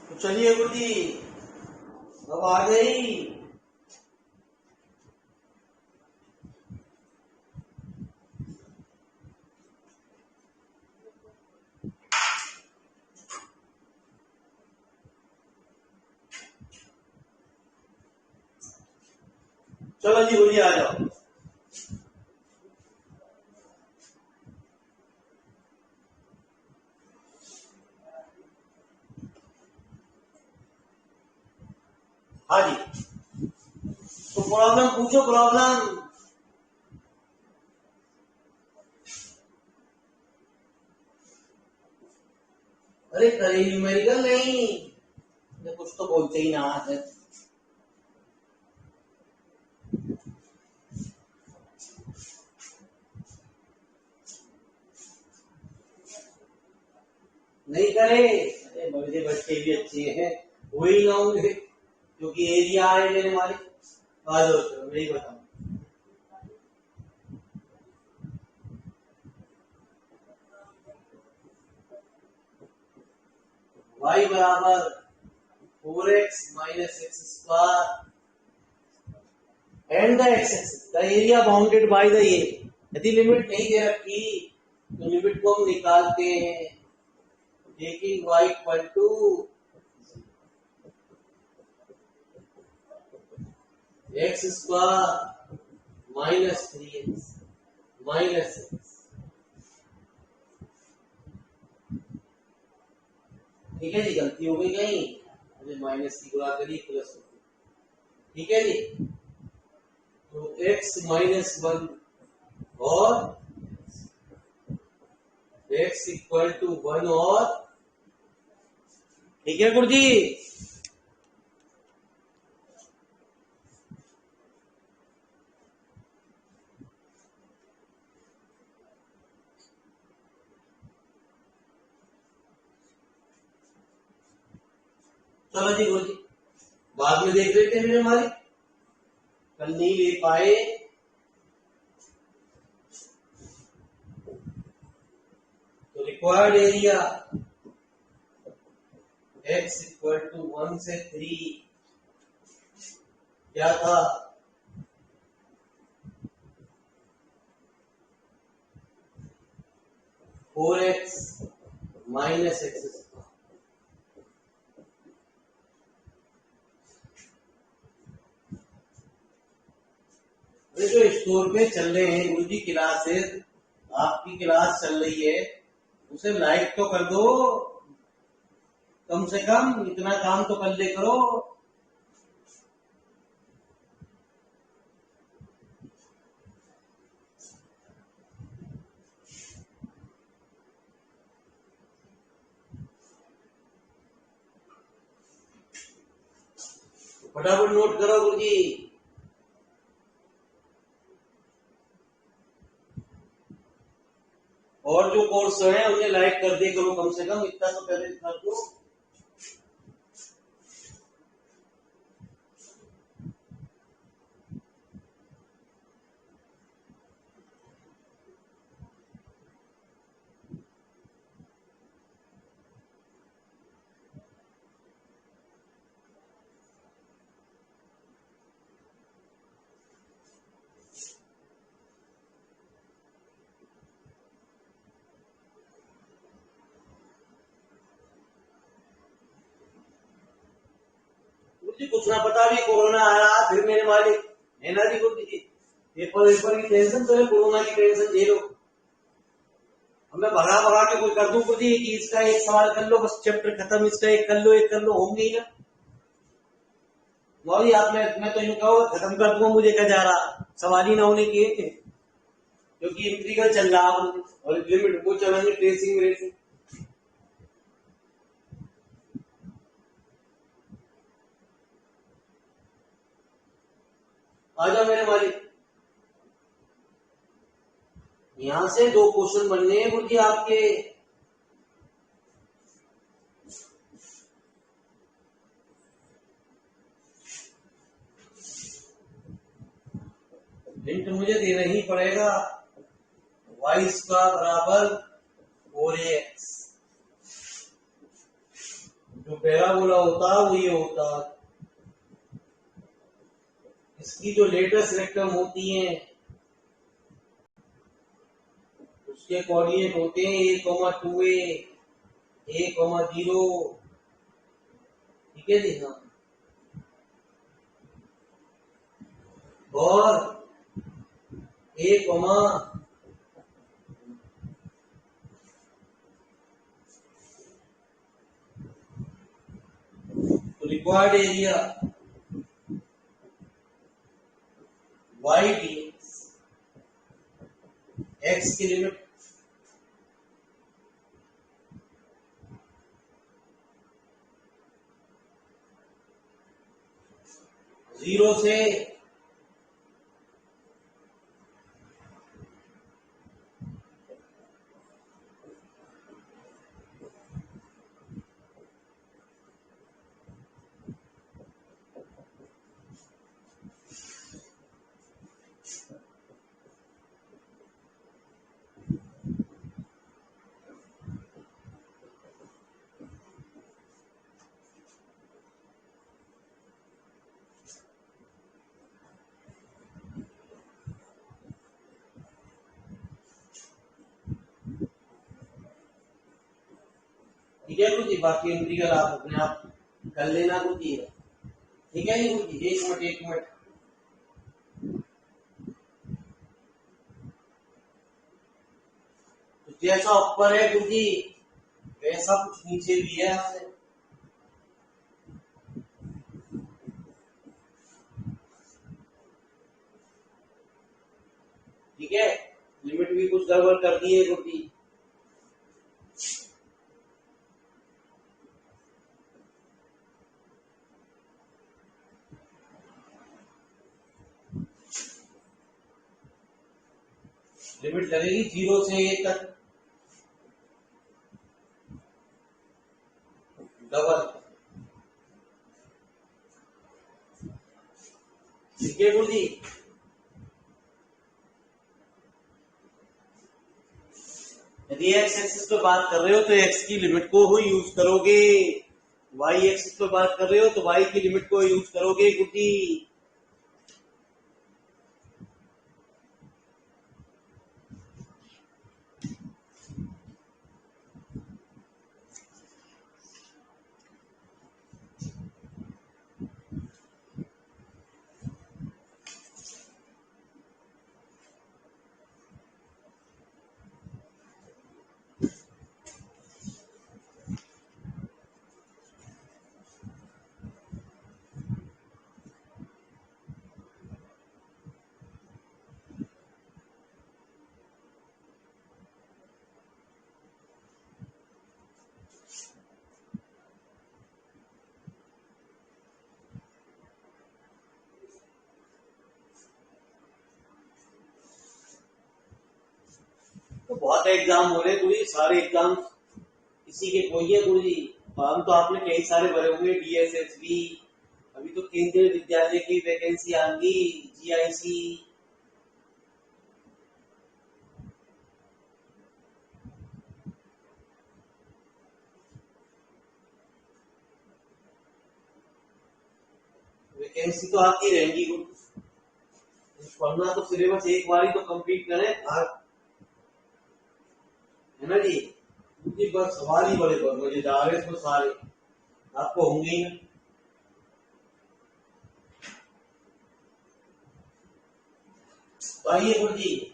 तो चलिए गुरुजी अब आ गई। चलो जी गुरुजी आ जाओ। हाँ जी, तो प्रॉब्लम पूछो। प्रॉब्लम अरे करे न्यूमेरिकल नहीं, ये कुछ तो बोलते ही ना है। नहीं करे, अरे मेरे बच्चे भी अच्छे हैं, हो ही लाऊंगे क्योंकि एरिया है मेरे मालिक। आ जाओ, चलो नहीं बताऊँ। y बराबर 4x minus x square and the x-axis, the area bounded by the a। यदि लिमिट नहीं दे रखी तो लिमिट को हम निकालते हैं, taking y equal to x square minus 3x minus x। ठीक है जी, गलती हो गई कहीं, अरे माइनस की गुणा करिए प्लस हो गई। ठीक है जी, तो x माइनस 1 और x इक्वल टू 1 और ठीक है गुरु जी। चलो जी गुरु जी, बाद में देख लेते हैं मेरे मालिक, कल नहीं ले पाए तो required area x equal to 1 से 3 क्या था, 4x माइनस एक्स। जो स्टोर पे चल रहे हैं गुरु जी क्लासेस, आपकी क्लास चल रही है, उसे लाइक तो कर दो, कम से कम इतना काम तो कर ले करो। फटाफट नोट करो गुरु जी। और जो कोर्स है उन्हें लाइक कर दे करो, कम से कम इतना तो पहले कर दो। जी कुछ ना पता भी कोरोना आया फिर मेरे मालिक है ना जी गुरु जी, पेपर वेपर की टेंशन तो है, कोरोना की टेंशन झेलो। अब मैं भगा भगा के कुछ कर दूं गुरु जी कि इसका एक सवाल कर लो बस चैप्टर खत्म, इसका एक कर लो एक कर लो, होंगे ही ना। मौली आप मैं तो यूं कहो खत्म कर दूंगा, मुझे क्या जा रहा, सवाल ही ना होने की है, क्योंकि इंटीग्रल चल रहा और लिमिट वो चलेंगे ट्रेसिंग रेसिंग। आ जाओ मेरे मालिक, यहां से 2 क्वेश्चन बनने हैं गुरु जी आपके। हिंट मुझे देना ही पड़ेगा, y स्क्वायर बराबर 4x, जो पैराबोला होता है वो ये होता है, इसकी जो लेटेस्ट रेक्टम होती है उसके कोऑर्डिनेट होते हैं 1,2a 1,0, ठीक है जी। हाँ, और 1, तो required area y dx, x की लिमिट 0 से ठीक है गुरु जी, बाकी इंटीग्रल आप अपने आप कर लेना गुरु जी। ठीक है गुरु जी, 1 मिनट तो जैसा ऊपर है गुरु जी वैसा कुछ नीचे भी है हमने। ठीक है, लिमिट भी कुछ गड़बड़ कर दी है गुरु जी। लिमिट लगेगी 0 से a तक डबल। ठीक है गुरु जी। यदि एक्स एक्सिस पे बात कर रहे हो तो एक्स की लिमिट को ही यूज करोगे, वाई एक्सिस पे बात कर रहे हो तो वाई की लिमिट को यूज करोगे गुरु जी। तो बहुत एग्जाम हो रहे गुरु जी, सारे एग्जाम इसी के कोई है गुरु जी। हम तो आपने कई सारे भरे होंगे, DSSB, अभी तो केंद्रीय विद्यालय की वैकेंसी आएंगी, GIC। वैकेंसी तो आती रहेंगी गुरु, पढ़ना तो सिलेबस एक बार ही तो कंप्लीट करें है ना जी। क्योंकि बस सवाल ही बड़े मजेदार है, इसमें सारे आपको होंगे ही। आइए गुरु जी।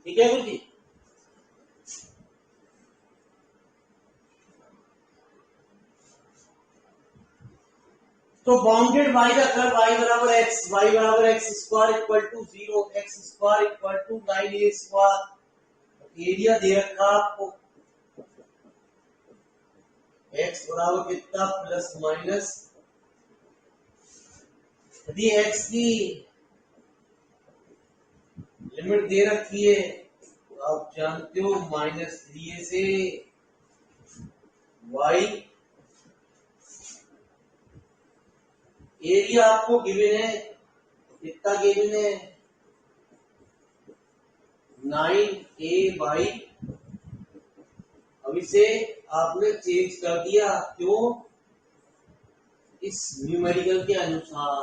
ठीक है गुरु जी। तो बाउंडेड वाई का कर्व y बराबर x, y बराबर x square equal to 0, x square equal to 9a square. Area दे रखा आपको x बराबर कितना प्लस माइनस, यदि x की लिमिट दे रखी है तो आप जानते हो -3a से y। एरिया आपको गिवन है, कितना गिवन है 9a/। अब इसे आपने चेंज कर दिया, क्यों? इस न्यूमेरिकल के अनुसार,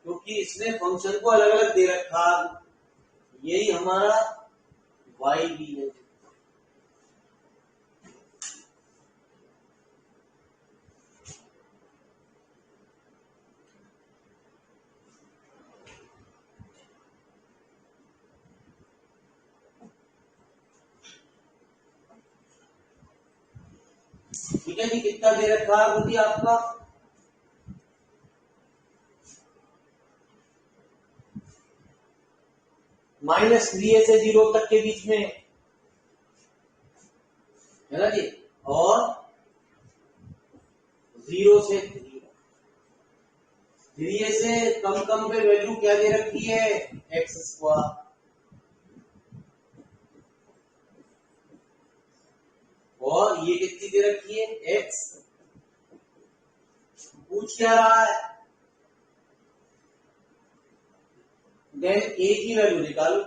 क्योंकि इसने फंक्शन को अलग अलग दे रखा। यही हमारा वाई भी है। ठीक है जी, कितना दे रखा है बुद्धि आपका -3a से 0 तक के बीच में, है ना जी। और 0 से 3a से कम कम पे वैल्यू क्या दे रखी है x स्क्वायर। और ये कितनी दे रखी है x। पूछ क्या रहा है, देन a की वैल्यू निकालो।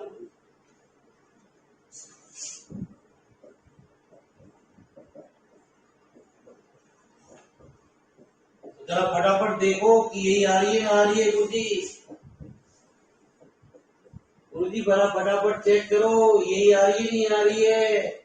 जरा फटाफट देखो कि यही आ रही है ना आ रही है गुरुजी। गुरुजी बड़ा फटाफट चेक करो, यही आ रही है नहीं आ रही है।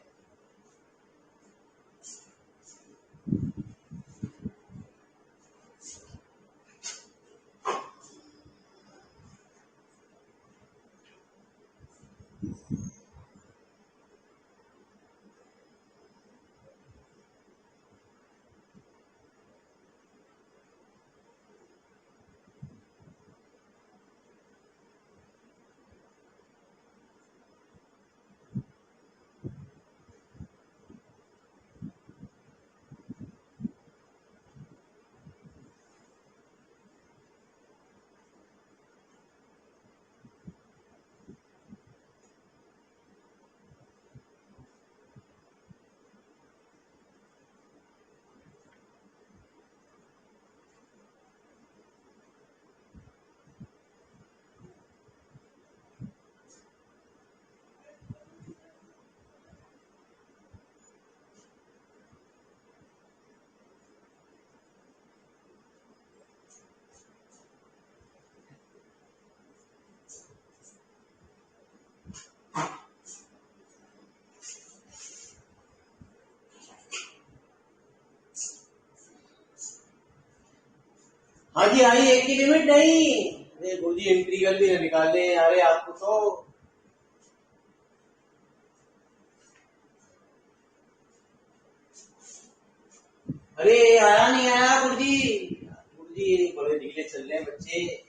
हाँ जी, आई एक की लिमिट नहीं। अरे गुरुजी इंटीग्रल भी निकाले। अरे आपको तो अरे आया नहीं आया गुरुजी। गुरुजी बड़े ढीले चल रहे हैं बच्चे।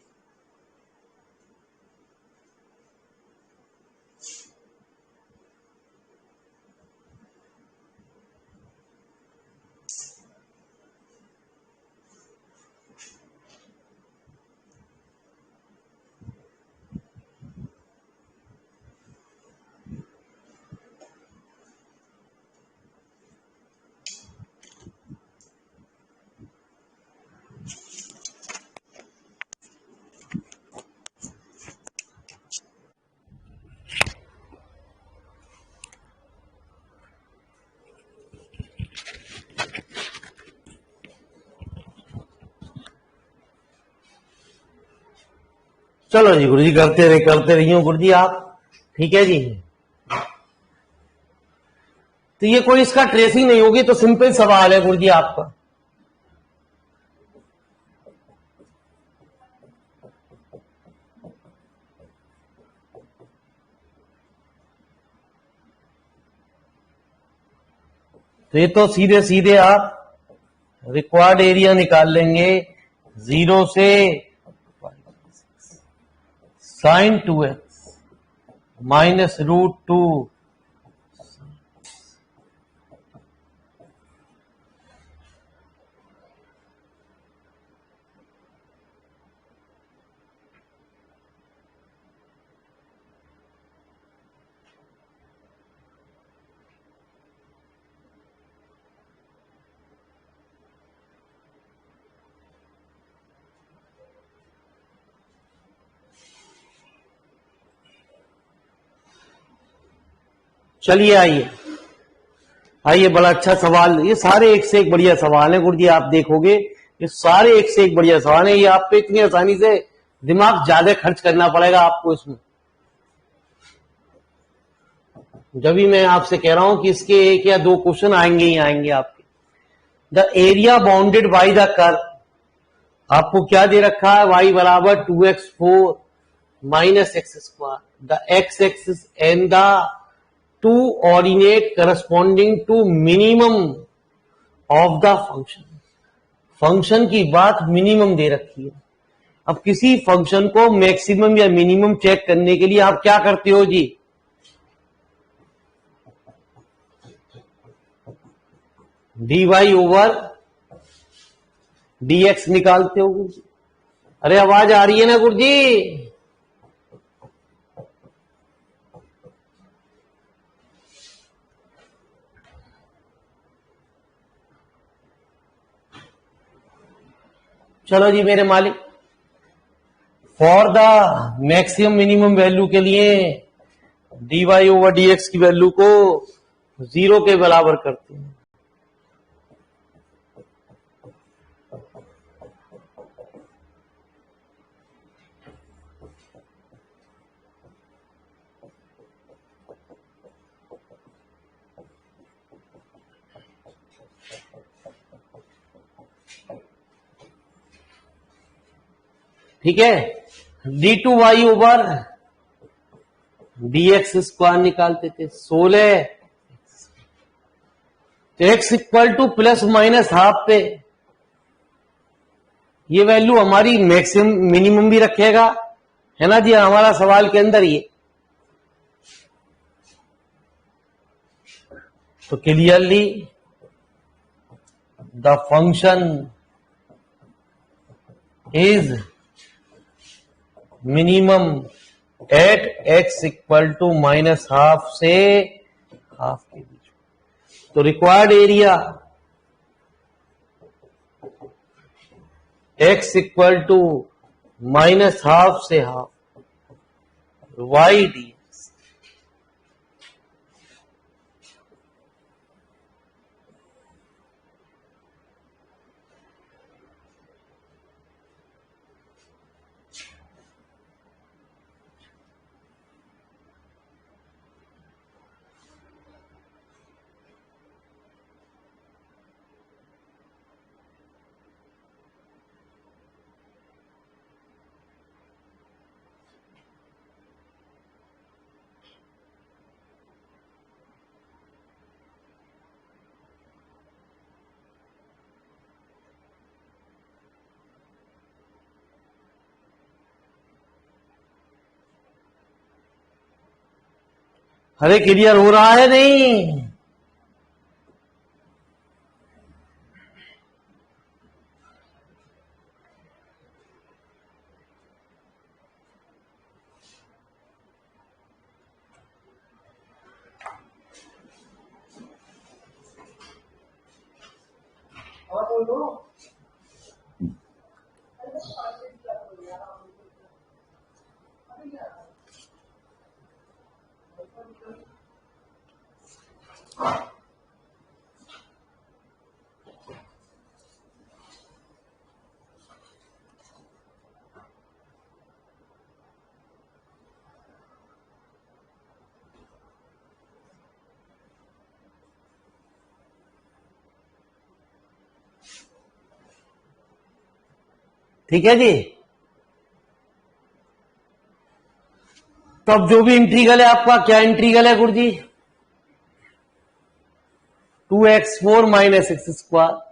चलो जी गुरुजी, करते रहिए गुरुजी आप। ठीक है जी। तो ये कोई इसका ट्रेसिंग नहीं होगी, तो सिंपल सवाल है गुरुजी आपका। तो ये तो सीधे सीधे आप रिक्वायर्ड एरिया निकाल लेंगे। 0 से sin 2x माइनस √2। चलिए आइए आइए, बड़ा अच्छा सवाल। ये सारे एक से एक बढ़िया सवाल है गुरुजी, आप देखोगे ये सारे एक से एक बढ़िया सवाल है। ये आप पे इतनी आसानी से दिमाग ज्यादा खर्च करना पड़ेगा आपको इसमें। जब भी मैं आपसे कह रहा हूं कि इसके एक या दो क्वेश्चन आएंगे ही आएंगे आपके। The area bounded by the curve, आपको क्या दे रखा है? y बराबर 2x4 minus x square. The x axis and the two ordinate corresponding to minimum of the function. Function की बात मिनिमम दे रखी है। अब किसी फंक्शन को मैक्सिमम या मिनिमम चेक करने के लिए आप क्या करते हो जी? dy ओवर dx निकालते हो गुरुजी। अरे आवाज आ रही है ना गुरुजी? चलो जी मेरे मालिक, for the maximum minimum value के लिए dy ओवर dx की वैल्यू को 0 के बराबर करते हैं। ठीक है, d2y ओवर dx स्क्वायर निकालते थे 16। तो x equal two plus minus half पे ये वैल्यू हमारी मैक्सिमम मिनिमम भी रखेगा, है ना जी? हमारा सवाल के अंदर ये तो clearly the function is minimum at x equal to minus half से हाफ के बीच। तो required area x equal to minus half से हाफ y डी। अरे क्लियर हो रहा है नहीं? ठीक है जी। तो अब जो भी इंटीग्रल है आपका, क्या इंटीग्रल है गुरुजी? 2x4 minus x square.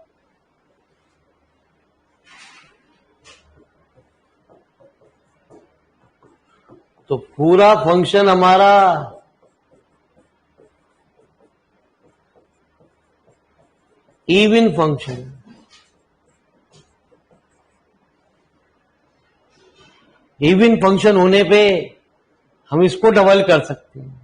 तो पूरा फंक्शन हमारा इवन फंक्शन। इवन फंक्शन होने पे हम इसको डबल कर सकते हैं।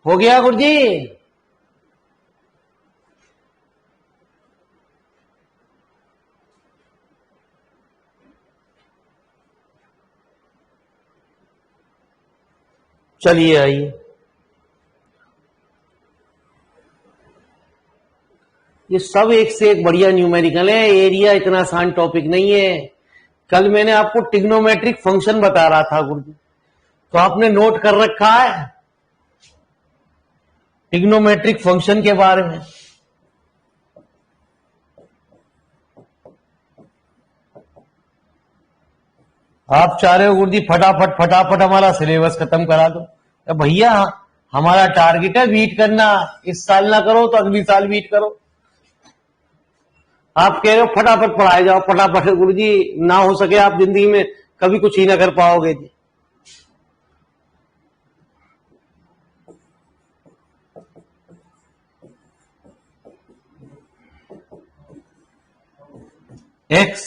हो गया गुरुजी? चलिए आइए। ये सब एक से एक बढ़िया न्यूमेरिकल है। एरिया इतना आसान टॉपिक नहीं है। कल मैंने आपको ट्रिग्नोमेट्रिक फंक्शन बता रहा था गुरुजी, तो आपने नोट कर रखा है ट्रिग्नोमेट्रिक फंक्शन के बारे में? आप चाह रहे हो गुरुजी फटाफट फटाफट हमारा सिलेबस खत्म करा दो। तो भैया हमारा टारगेट है बीट करना। इस साल ना करो तो अगली साल बीट करो। आप कह रहे हो फटाफट पढ़ाए जाओ, फटाफट। गुरुजी ना हो सके आप जिंदगी में कभी कुछ ही ना कर पाओगे जी। एक्स,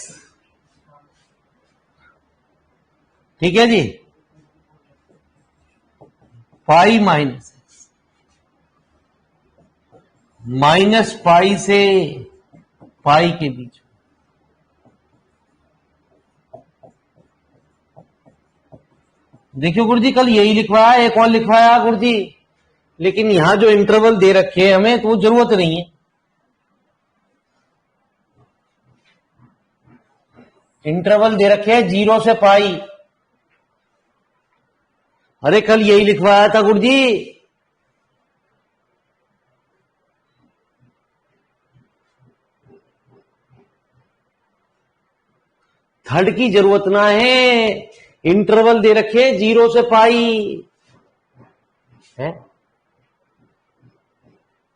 ठीक है जी, pi minus x, minus pi से पाई के बीच। देखियो गुरुजी कल यही लिखवाया, एक और लिखवाया गुरुजी, लेकिन यहां जो इंटरवल दे रखे हैं हमें तो वो जरूरत नहीं है। इंटरवल दे रखे हैं 0 से पाई। अरे कल यही लिखवाया था गुरुजी। थर्ड की जरूरत ना है, इंटरवल दे रखे 0 से पाई है।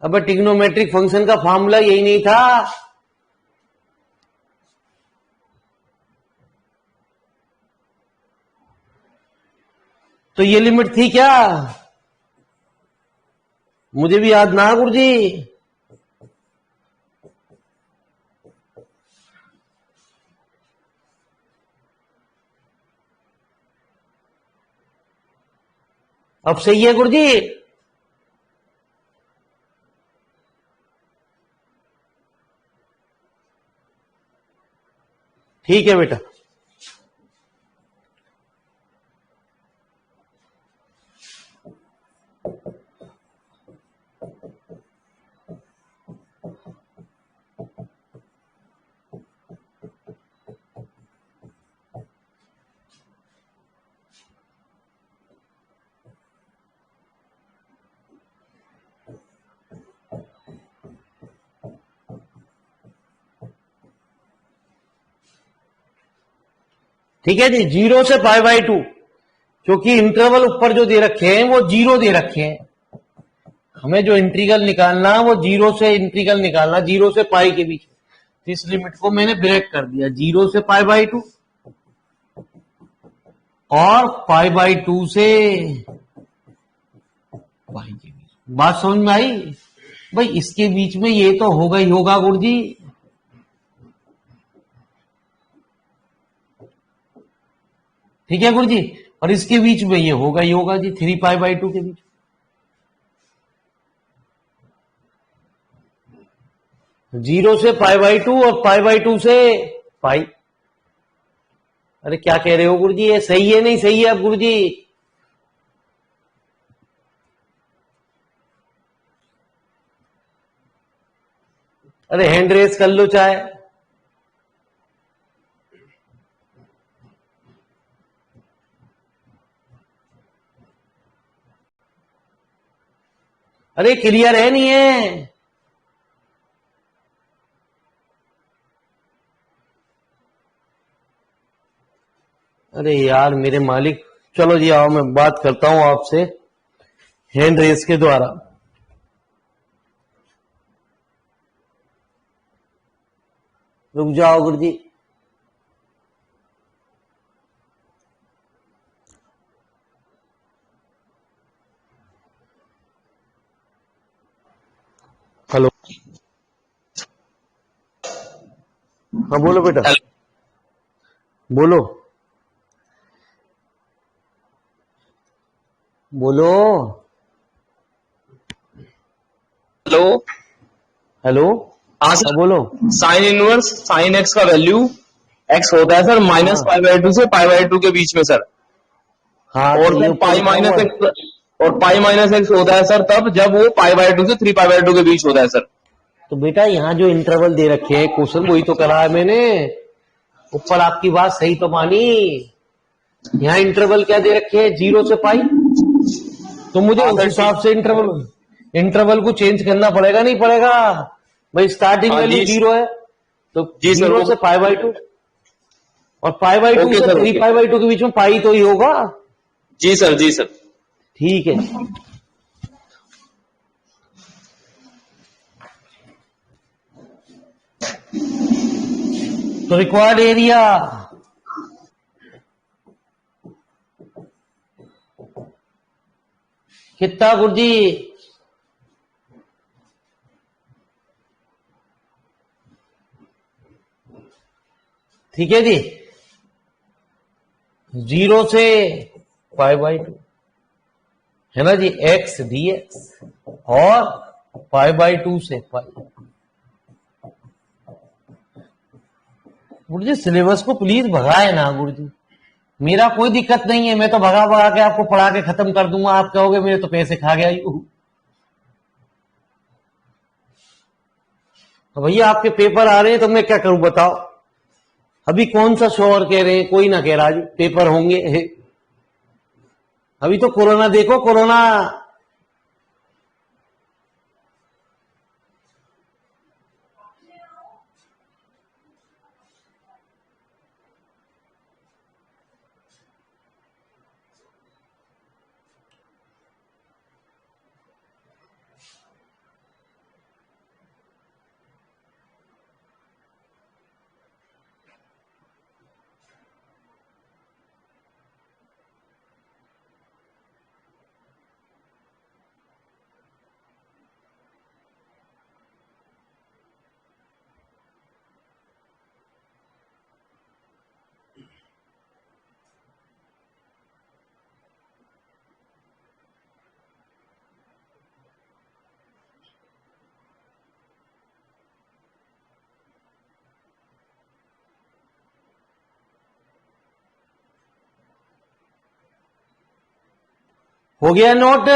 अब ट्रिग्नोमेट्रिक फंक्शन का फॉर्मूला यही नहीं था? तो ये लिमिट थी क्या? मुझे भी याद ना गुरुजी। अब सही है गुरुजी? ठीक है बेटा। ठीक है जी, 0 से π/2, क्योंकि इंटरवल ऊपर जो दे रखे हैं वो 0 दे रखे हैं। हमें जो इंटीग्रल निकालना वो 0 से इंटीग्रल निकालना, 0 से पाई के बीच। इस लिमिट को मैंने ब्रेक कर दिया, 0 से π/2 और π/2 से पाई के बीच। बात समझ में आई भाई? इसके बीच में ये तो होगा ही होगा गुरुजी। ठीक है गुरुजी, और इसके बीच में ये होगा ही होगा जी, 3π/2 के बीच। जीरो से π/2 और π/2 से पाई। अरे क्या कह रहे हो गुरुजी? ये सही है नहीं सही है अब गुरुजी? अरे हैंड रेस कर लो चाहे। अरे क्लियर है नहीं है? अरे यार मेरे मालिक, चलो जी आओ मैं बात करता हूं आपसे हैंड रेस के द्वारा। रुक जाओ गुरुजी। हेलो, हाँ बोलो बेटा, बोलो बोलो। हेलो। हेलो, हाँ हाँ सर, बोलो। साइन इनवर्स साइन एक्स का वैल्यू एक्स होता है सर माइनस हाँ π/2 से π/2 के बीच में सर। हाँ, तो और ये सर ऊपर पाई लिखा हुआ माइनस है। एक्स, और पाई माइनस एक्स होता है सर तब जब वो π/2 से 3π/2 के बीच होता है सर। तो बेटा यहाँ जो इंटरवल दे रखे हैं क्वेश्चन वही तो करा है मैंने। ऊपर आपकी बात सही तो मानी। यहाँ इंटरवल क्या दे रखे हैं? 0 से पाई। तो मुझे हाँ उस सर ठीक। हिसाब से इंटरवल को चेंज करना पड़ेगा नहीं पड़ेगा? भाई स्टार्टिंग हाँ वैल्यू जी 0 है, तो जी सर 0 वो। से π/2 और π/2 ओके से सर ओके। 3π/2 के बीच में पाई तो ही होगा। जी सर जी सर। ठीक है। तो रिक्वायर्ड एरिया कितना गुरुजी? ठीक है जी, 0 से π/2 है ना जी, x dx और π/2 से पाई। गुरुजी सिलेबस को प्लीज भगाए ना गुरुजी, मेरा कोई दिक्कत नहीं है, मैं तो भगा भगा के आपको पढ़ा के खत्म कर दूंगा। आप कहोगे मेरे तो पैसे खा गया यू। तो भैया आपके पेपर आ रहे हैं तो मैं क्या करूं बताओ? अभी कौन सा शोर कह रहे हैं? कोई ना कह रहा जी पेपर होंगे। अभी तो कोरोना देखो, कोरोना। हो गया नोट?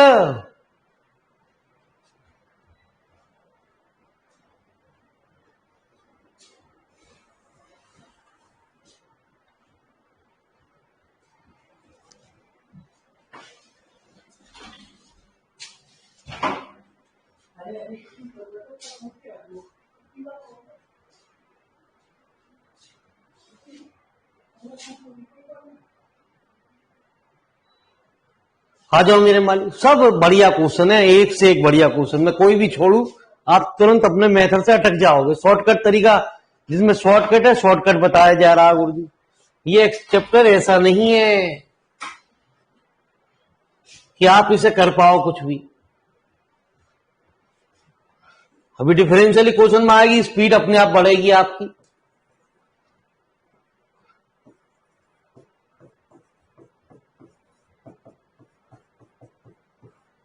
आ जाओ मेरे मालिक, सब बढ़िया क्वेश्चन है, एक से एक बढ़िया क्वेश्चन। मैं कोई भी छोड़ू आप तुरंत अपने मेथड से अटक जाओगे। शॉर्टकट तरीका, जिसमें शॉर्टकट है, शॉर्टकट बताया जा रहा है गुरु जी। ये एक चैप्टर ऐसा नहीं है कि आप इसे कर पाओ कुछ भी। अभी डिफरेंशियल इक्वेशन में आएगी, स्पीड अपने आप बढ़ेगी आपकी।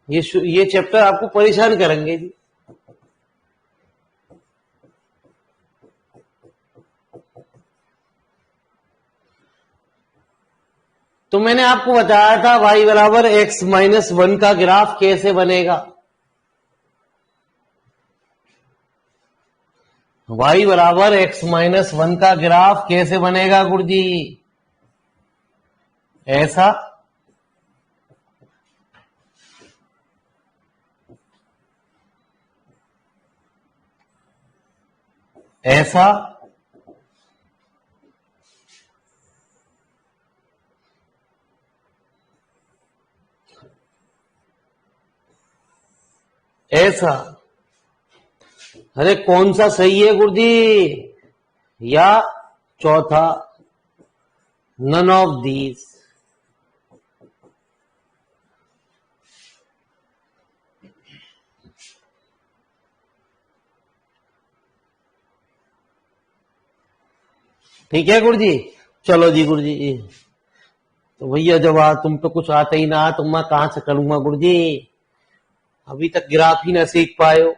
ये चैप्टर आपको परेशान करेंगे जी। तो मैंने आपको बताया था y बराबर x माइनस 1 का ग्राफ कैसे बनेगा। y बराबर x माइनस 1 का ग्राफ कैसे बनेगा गुरुजी? ऐसा, ऐसा, ऐसा। अरे कौन सा सही है गुरुजी? या चौथा, नन ऑफ दीज। ठीक है गुरुजी? चलो जी गुरुजी। तो भैया जब तुम पे कुछ आता ही ना, तो मैं कहां से करूंगा गुरुजी? अभी तक ग्राफ ही ना सीख पाए हो।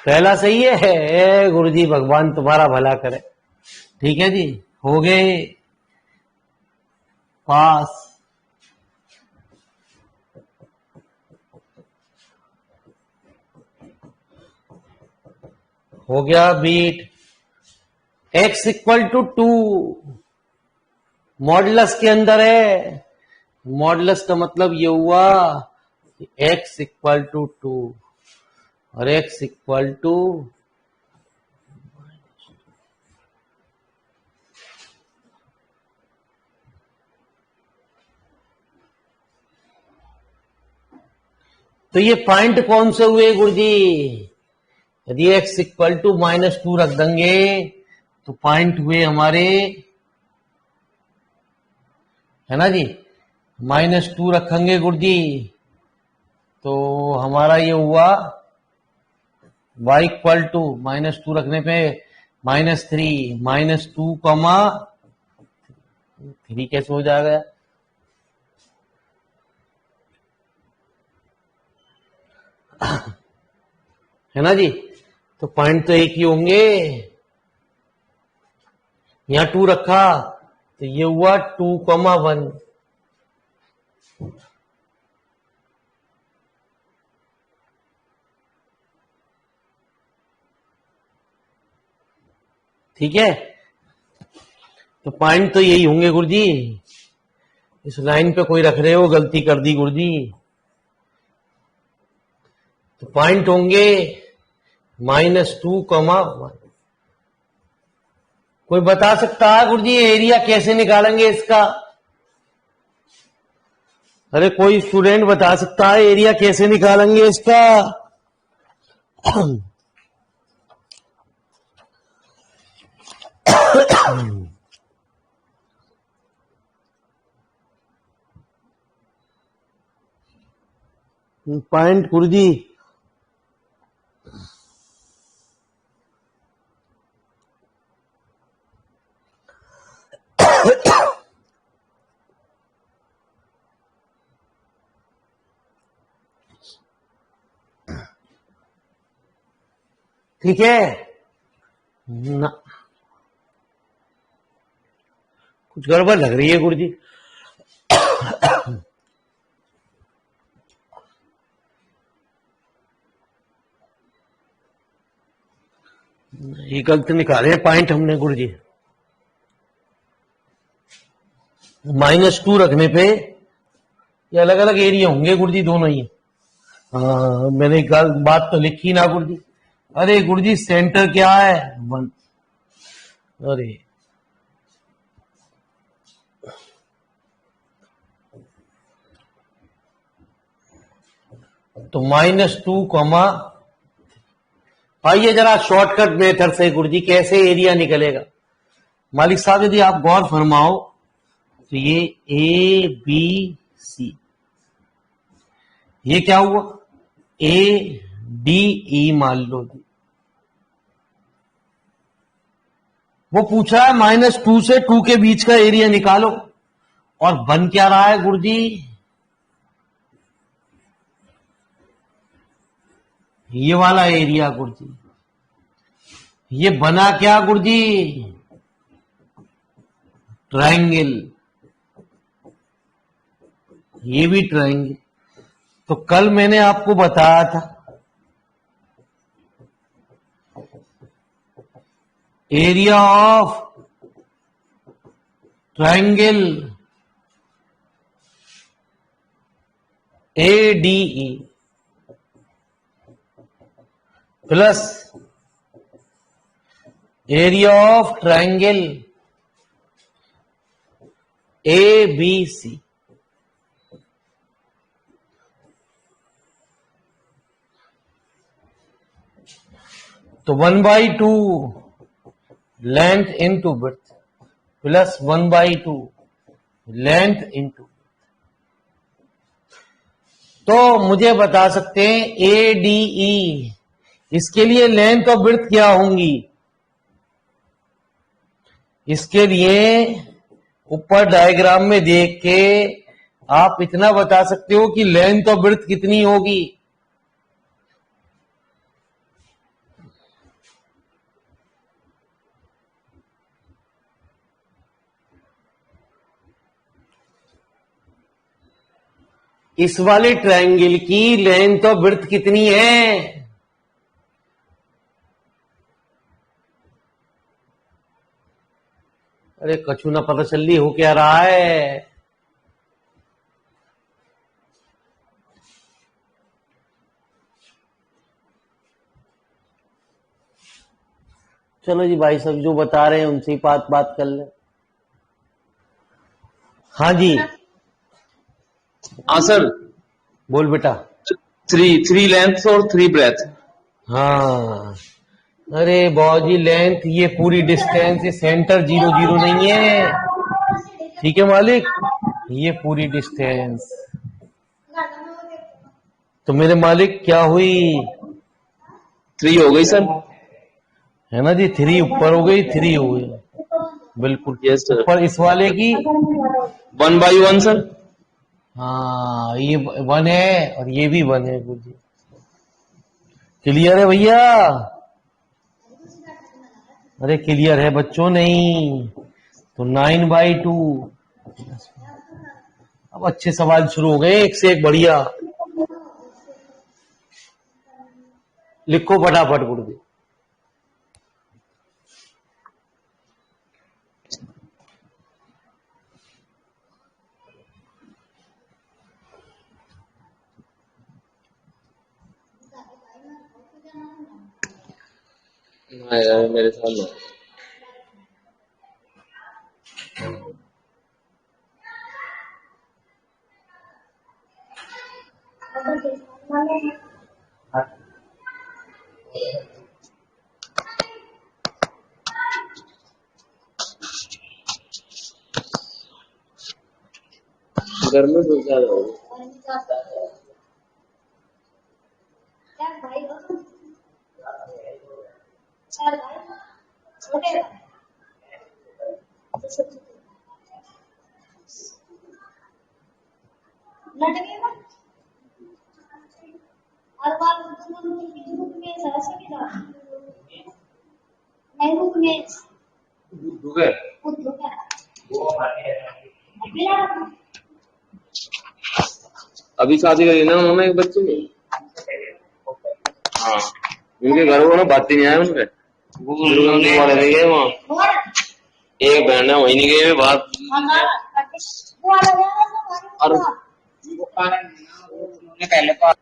पहला सही है गुरुजी, भगवान तुम्हारा भला करे। ठीक है जी, हो गए पास। हो गया बीट। x इक्वल टू 2 मॉडुलस के अंदर है। मॉडुलस का मतलब ये हुआ कि x इक्वल टू 2 और x इक्वल टू, तो ये पॉइंट कौन से हुए गुरुजी? यदि x इक्वल टू -2 रख देंगे तो पॉइंट हुए हमारे, है ना जी, -2 रखेंगे गुरुजी तो हमारा ये हुआ y इक्वल टू -2 रखने पे -3 -2 कमा 3 कैसे हो जाएगा? है ना जी? तो पॉइंट तो एक ही होंगे। यहां 2 रखा तो ये हुआ 2,1। ठीक है, तो पॉइंट तो यही होंगे गुरुजी। इस लाइन पे कोई रख रहे हो, गलती कर दी गुरुजी। तो पॉइंट होंगे -2,1। कोई बता सकता है गुरुजी एरिया कैसे निकालेंगे इसका? अरे कोई स्टूडेंट बता सकता है एरिया कैसे निकालेंगे इसका? पॉइंट गुरुजी, ठीक है ना, कुछ गड़बड़ लग रही है गुरुजी। ये गलत निकाले पॉइंट हमने गुरुजी। -2 रखने पे ये अलग अलग एरिया होंगे गुरुजी दोनों ही। हाँ मैंने गलत बात तो लिखी ना गुरुजी। अरे गुरुजी सेंटर क्या है 1। अरे तो -2, आइए जरा शॉर्टकट मेथड से गुरुजी कैसे एरिया निकलेगा। मालिक साहब यदि आप गौर फरमाओ तो ये ABC, ये क्या हुआ ADE मान लो जी। वो पूछ रहा है -2 से 2 के बीच का एरिया निकालो, और बन क्या रहा है गुरुजी, ये वाला एरिया गुरुजी। ये बना क्या गुरुजी, ट्रायंगल, ये भी ट्रायंगल। तो कल मैंने आपको बताया था area of triangle ADE plus area of triangle ABC। तो 1/2 length into breadth plus 1/2 length into, तो मुझे बता सकते हैं ADE, इसके लिए लेंथ और ब्रेड्थ क्या होंगी। इसके लिए ऊपर डायग्राम में देख के आप इतना बता सकते हो कि लेंथ और ब्रेड्थ कितनी होगी। इस वाले ट्रायंगल की लेंथ और ब्रेड्थ कितनी है, अरे कछु ना पता चल रही हो क्या रहा है। चलो जी भाई सब जो बता रहे हैं उनसे ही बात कर ले। हाँ जी हाँ सर, बोल बेटा। 3 लेंथ और 3 ब्रेथ। हाँ अरे बाबूजी लेंथ ये पूरी डिस्टेंस, ये सेंटर 0 0 नहीं है, ठीक है मालिक, ये पूरी डिस्टेंस। तो मेरे मालिक क्या हुई, 3 हो गई सर। है ना जी, 3 ऊपर हो गई, 3 हो गई बिल्कुल। Yes sir. ऊपर इस वाले की 1/1 सर। हाँ ये 1 है और ये भी 1 है गुरुजी। क्लियर है भैया, अरे क्लियर है बच्चों, नहीं तो 9/2। अब अच्छे सवाल शुरू हो गए, एक से एक बढ़िया। लिखो फटाफट गुरुजी। मेरे साथ में घर में घुस जाता हूँ। हर बार में नहीं रुकने बुद्धू के बुद्धू का वो हमारे अकेला रखना अभी शादी करी ना उन्होंने एक बच्चे की। हाँ उनके घर वो ना बात ही नहीं आए उनके वाले नहीं गए वहाँ और एक बहन है वही नहीं गए बात वो आ गया और वो कारण उन्होंने पहले तो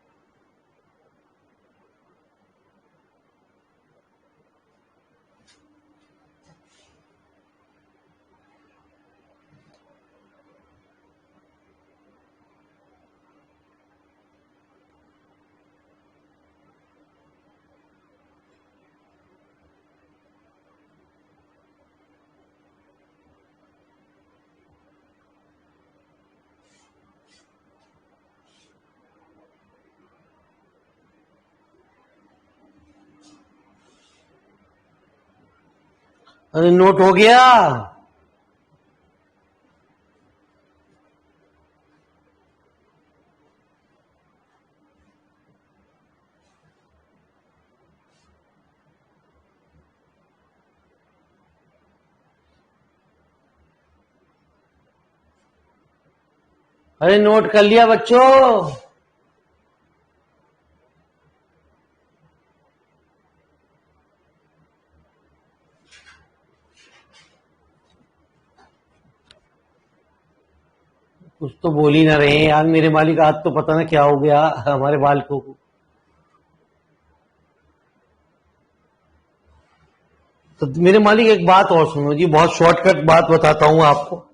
अरे नोट हो गया। अरे नोट कर लिया बच्चों। कुछ तो बोल ही ना रहे हैं यार मेरे मालिक, आज तो पता ना क्या हो गया हमारे बालकों को। तो मेरे मालिक एक बात और सुनो जी, बहुत शॉर्टकट बात बताता हूं आपको।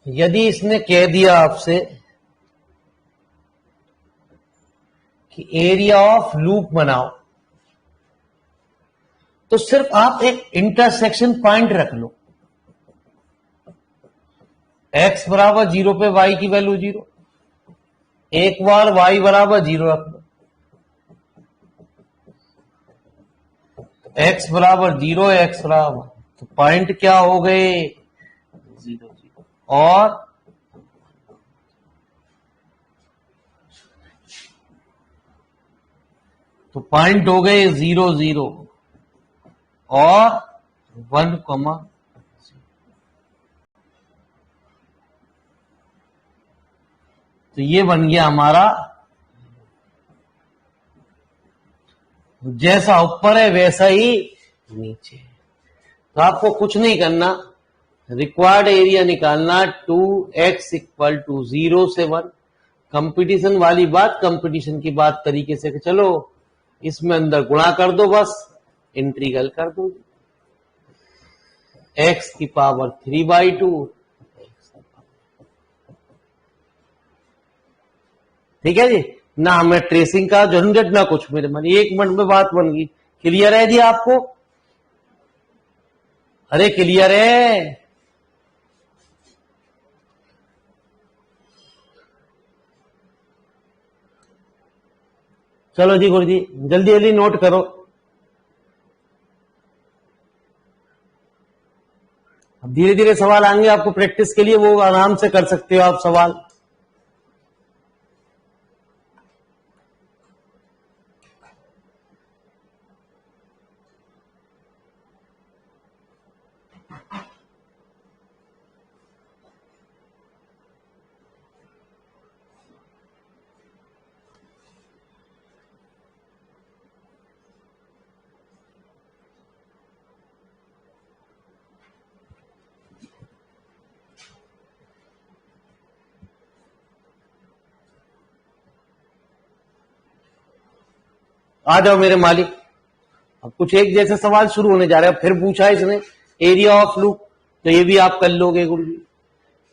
यदि इसने कह दिया आपसे कि एरिया ऑफ लूप बनाओ, तो सिर्फ आप एक इंटरसेक्शन पॉइंट रख लो। x बराबर 0 पे y की वैल्यू 0, एक बार y बराबर 0 रख लो, x बराबर 0 x बराबर, तो पॉइंट क्या हो गए 0 0, और तो पॉइंट हो गए 0 0 और 1 कॉमा। तो ये बन गया हमारा, जैसा ऊपर है वैसा ही नीचे। तो आपको कुछ नहीं करना, रिक्वायर्ड एरिया निकालना 2x इक्वल टू 0 से 1। कंपटीशन वाली बात, कंपटीशन की बात तरीके से चलो इसमें अंदर गुणा कर दो, बस इंटीग्रल कर दो, x की पावर 3/2। ठीक है जी, ना हमें ट्रेसिंग का झंझट ना कुछ। मेरे मन 1 मिनट में बात बन गई। क्लियर है जी आपको? अरे क्लियर है? चलो जी गुरु जी, जल्दी जल्दी नोट करो। अब धीरे धीरे सवाल आएंगे आपको प्रैक्टिस के लिए, वो आराम से कर सकते हो आप सवाल। आ जाओ मेरे मालिक, अब कुछ एक जैसे सवाल शुरू होने जा रहे हैं। फिर पूछा इसने एरिया ऑफ लूप, तो ये भी आप कर लोगे गुरु जी।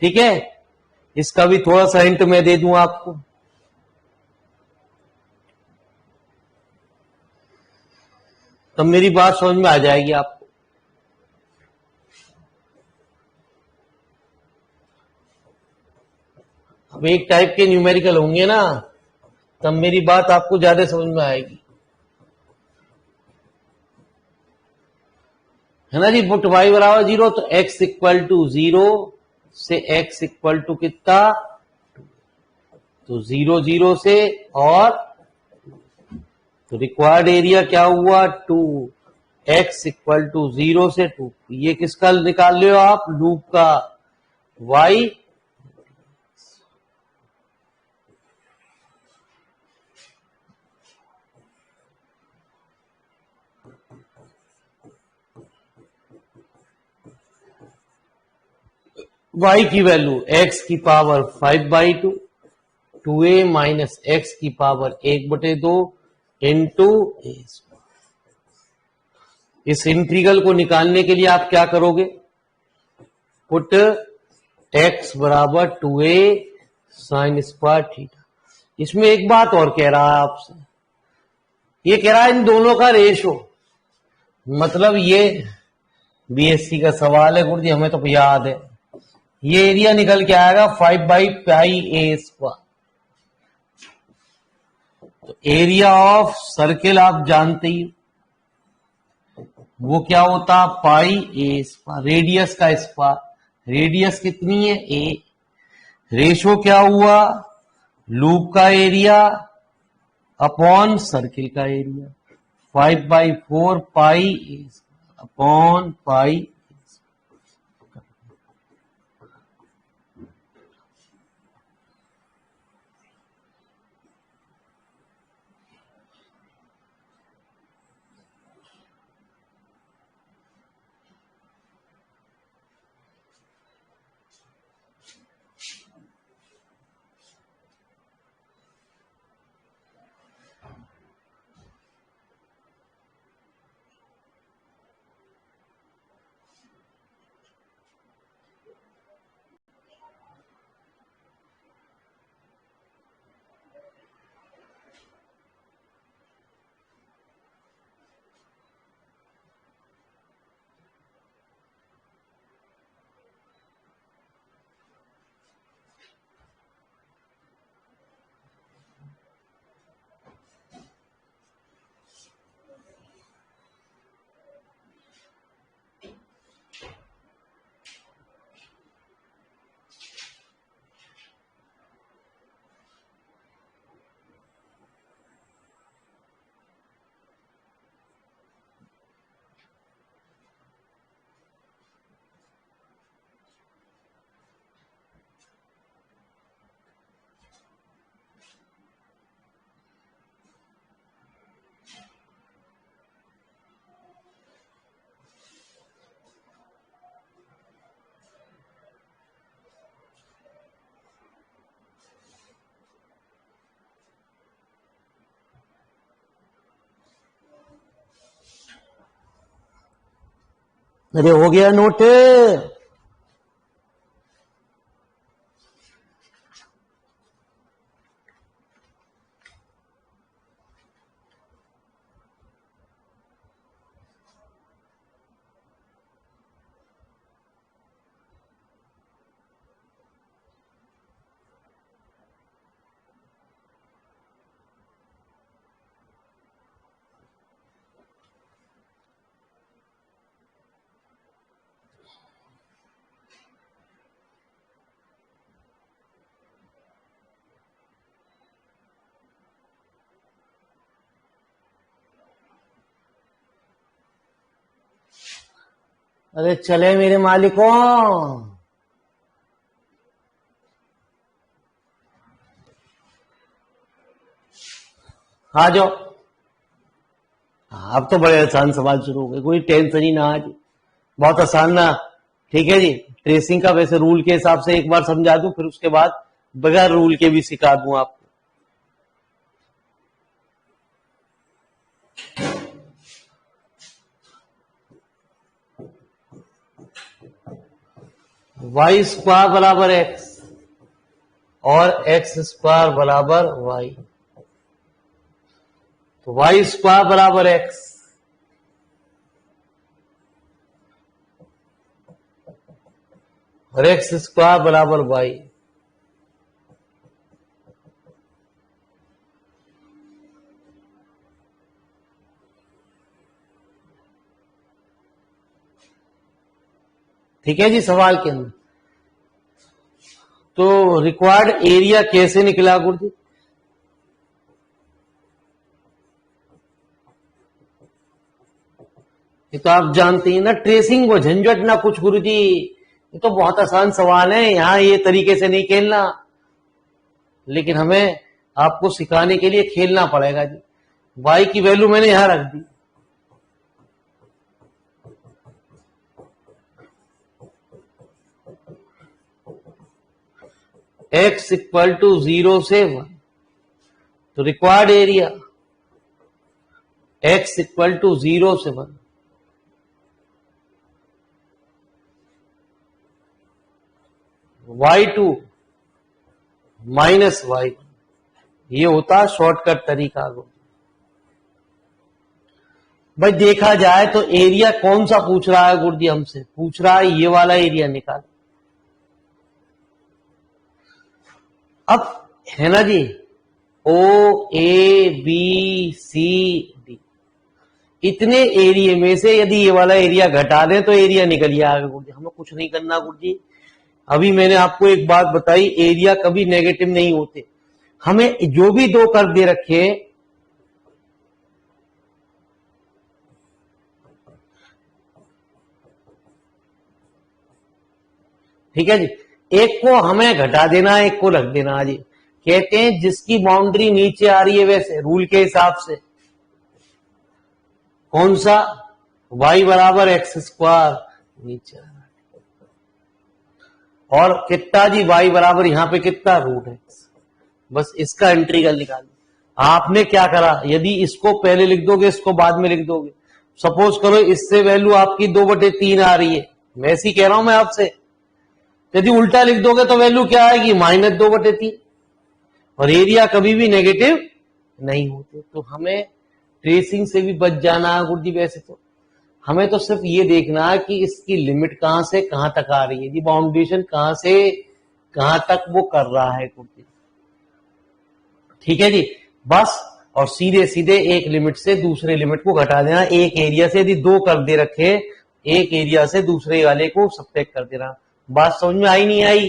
ठीक है, इसका भी थोड़ा सा हिंट मैं दे दूं आपको। तब मेरी बात समझ में आ जाएगी आपको। अब एक टाइप के न्यूमेरिकल होंगे ना, तब मेरी बात आपको ज्यादा समझ में आएगी, है ना जी। पुट y बराबर 0, तो x इक्वल टू 0 से x इक्वल टू कितना, तो 0 0 से और तो रिक्वायर्ड एरिया क्या हुआ 2x इक्वल टू 0 से 2। ये किसका निकाल रहे हो आप, लूप का, y की वैल्यू x की पावर 5/2, 2a माइनस x की पावर 1/2 इंटू a। इस इंटीग्रल को निकालने के लिए आप क्या करोगे, पुट x बराबर 2a साइन स्क्वायर थीटा। इसमें एक बात और कह रहा है आपसे, ये कह रहा है इन दोनों का रेशो, मतलब ये बीएससी का सवाल है गुरुजी, हमें तो याद है। ये एरिया निकल के आएगा 5/πa²। तो एरिया ऑफ सर्किल आप जानते ही, वो क्या होता, πa², रेडियस का स्क्वायर। रेडियस कितनी है, a। रेशो क्या हुआ, लूप का एरिया अपॉन सर्किल का एरिया, 5/4 πa² अपॉन π। अरे हो गया नोट, अरे चले मेरे मालिकों, आ जाओ। अब तो बड़े आसान सवाल शुरू हो गए, कोई टेंशन ही ना आज, बहुत आसान ना। ठीक है जी, ट्रेसिंग का वैसे रूल के हिसाब से एक बार समझा दूं, फिर उसके बाद बगैर रूल के भी सिखा दूं आपको। y² बराबर x और x² बराबर y। तो y² बराबर x और x² बराबर y। ठीक है जी, सवाल के अंदर तो रिक्वायर्ड एरिया कैसे निकला गुरुजी, ये तो आप जानते हैं ना, ट्रेसिंग वो झंझट ना कुछ गुरुजी। ये तो बहुत आसान सवाल है, यहाँ ये तरीके से नहीं खेलना, लेकिन हमें आपको सिखाने के लिए खेलना पड़ेगा जी। y की वैल्यू मैंने यहां रख दी, x इक्वल टू 0 से 1, तो required area x equal to 0 से 1, y2 माइनस y, ये होता शॉर्टकट तरीका। भाई देखा जाए तो एरिया कौन सा पूछ रहा है गुरुजी हमसे? पूछ रहा है ये वाला एरिया निकाल। अब है ना जी, ओ ए बी सी डी, इतने एरिया में से यदि ये वाला एरिया घटा दें तो एरिया निकल जाएगा गुरुजी। हमें कुछ नहीं करना गुरुजी। अभी मैंने आपको एक बात बताई, एरिया कभी नेगेटिव नहीं होते। हमें जो भी दो कर दे रखे, ठीक है जी, एक को हमें घटा देना, एक को रख देना जी। कहते हैं जिसकी बाउंड्री नीचे आ रही है, वैसे रूल के हिसाब से कौन सा, y बराबर एक्स स्क्वायर नीचे आ रहा है, और कितना जी, y बराबर यहां पे कितना, रूट एक्स। बस इसका इंटीग्रल निकाल। आपने क्या करा, यदि इसको पहले लिख दोगे, इसको बाद में लिख दोगे। सपोज करो इससे वैल्यू आपकी 2/3 आ रही है, मैं ऐसी कह रहा हूं मैं आपसे। यदि उल्टा लिख दोगे तो वैल्यू क्या आएगी, -2/3, और एरिया कभी भी नेगेटिव नहीं होते। तो हमें ट्रेसिंग से भी बच जाना है गुरुजी। वैसे तो हमें तो सिर्फ ये देखना है कि इसकी लिमिट कहां से कहां तक आ रही है जी, बाउंडेशन कहां से कहां तक वो कर रहा है गुरुजी। ठीक है जी, बस। और सीधे सीधे एक लिमिट से दूसरे लिमिट को घटा देना। एक एरिया से यदि 2 कर दे रखे, एक एरिया से दूसरे वाले को सब्ट्रैक्ट कर देना। बात समझ में आई नहीं आई?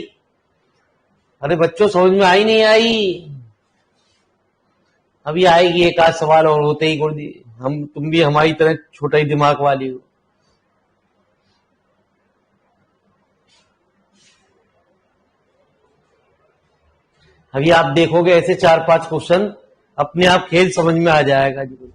अरे बच्चों समझ में आई नहीं आई? अभी आएगी, एक आध सवाल और होते ही गुरुजी। तुम भी हमारी तरह छोटा ही दिमाग वाली हो। अभी आप देखोगे ऐसे 4-5 क्वेश्चन, अपने आप खेल समझ में आ जाएगा जी।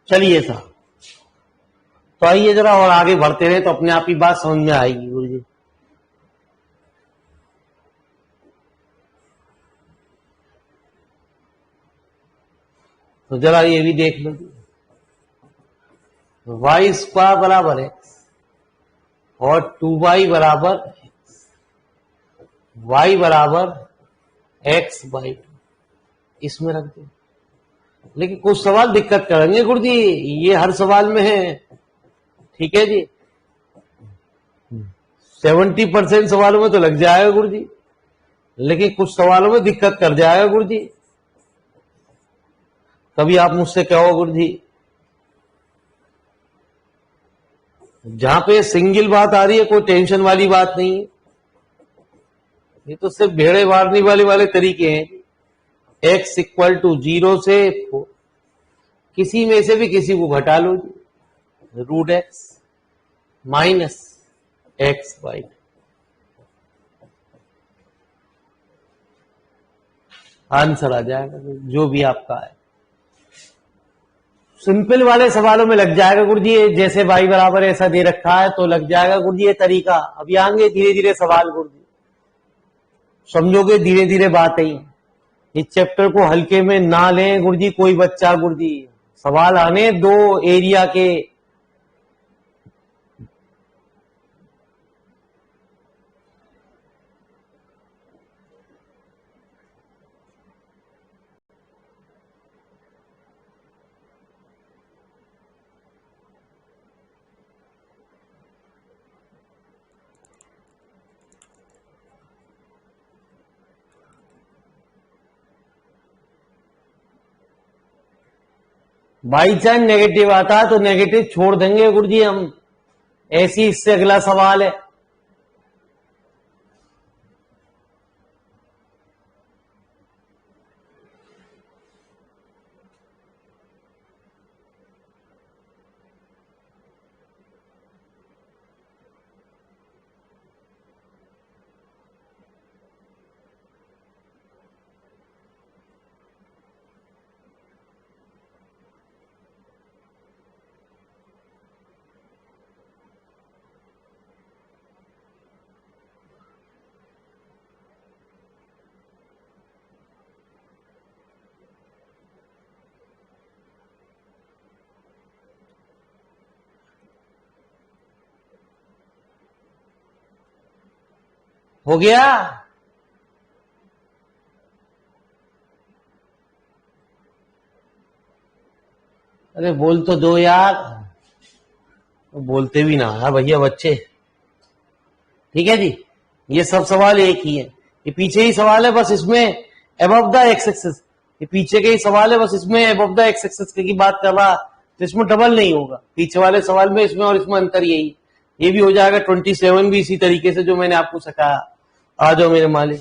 चलिए साहब, तो आइए जरा और आगे बढ़ते रहे तो अपने आप ही बात समझ में आएगी गुरुजी। तो जरा ये भी देख लो, y स्क्वायर बराबर x और 2y बराबर x, y बराबर x/2 इसमें रख दो। लेकिन कुछ सवाल दिक्कत करेंगे गुरुजी, ये हर सवाल में है। ठीक है जी। 70% सवालों में तो लग जाएगा गुरु जी, लेकिन कुछ सवालों में दिक्कत कर जाएगा गुरु जी। कभी आप मुझसे कहो गुरु जी, जहां पे सिंगल बात आ रही है कोई टेंशन वाली बात नहीं है, ये तो सिर्फ भेड़े मारने वाले तरीके हैं। x इक्वल टू 0 से किसी में से भी किसी को घटा लो जी, root x minus x y, answer आ जाएगा जो भी आपका है। सिंपल वाले सवालों में लग जाएगा गुरु जी, जैसे y बराबर ऐसा दे रखा है तो लग जाएगा गुरु जी ये तरीका। अभी आएंगे धीरे धीरे सवाल गुरु जी, समझोगे धीरे धीरे बात ही। इस चैप्टर को हल्के में ना लें गुरु जी कोई बच्चा गुरु जी, सवाल आने दो एरिया के। बाई चांस नेगेटिव आता है तो नेगेटिव छोड़ देंगे गुरु जी हम, ऐसी इससे अगला सवाल है। हो गया? अरे बोल तो दो यार, तो बोलते भी ना है भैया बच्चे। ठीक है जी, ये सब सवाल एक ही है, ये पीछे ही सवाल है, बस इसमें अबव द एक्स एक्सिस, ये पीछे के ही सवाल है, बस इसमें अबव द एक्स एक्सिस की बात कर रहा, तो इसमें डबल नहीं होगा। पीछे वाले सवाल में इसमें और इसमें अंतर यही, ये भी हो जाएगा 27 भी इसी तरीके से जो मैंने आपको सिखाया। आ जाओ मेरे मालिक।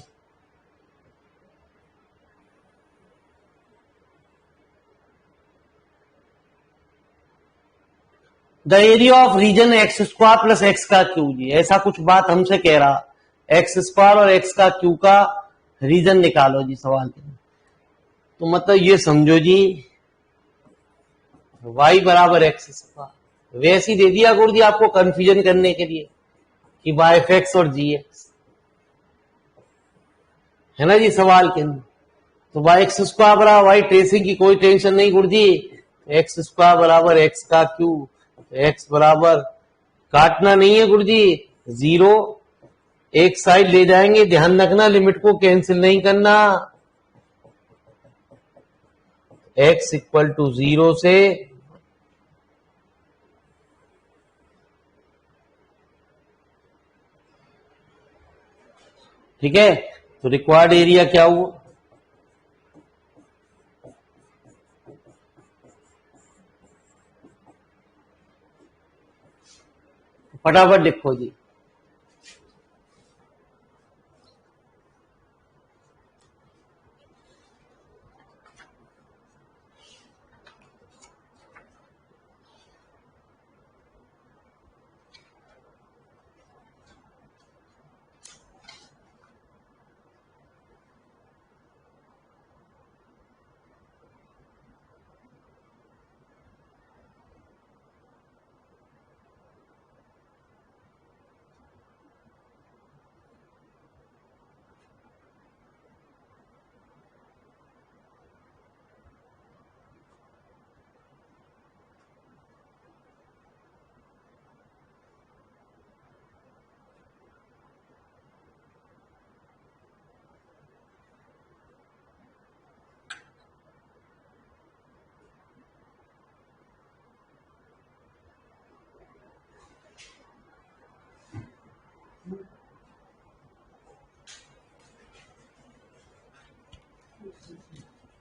The area of region x square plus x का क्यू जी, ऐसा कुछ बात हमसे कह रहा, एक्स स्क्वायर और एक्स का क्यू का रीजन निकालो जी सवाल के। तो मतलब ये समझो जी y बराबर एक्स स्क्वायर, वैसे ही दे दिया गुरु जी आपको कंफ्यूजन करने के लिए कि वाई एफ एक्स और जी एक्स है ना जी सवाल के अंदर। तो वाई एक्स स्क्वायर बराबर वाई ट्रेसिंग की कोई टेंशन नहीं गुरु जी, एक्स स्क्वायर बराबर एक्स का क्यू, एक्स बराबर काटना नहीं है गुरु जी, 0 एक साइड ले जाएंगे, ध्यान रखना लिमिट को कैंसिल नहीं करना। x इक्वल टू 0 से ठीक है, तो रिक्वायर्ड एरिया क्या हुआ? फटाफट लिखो जी।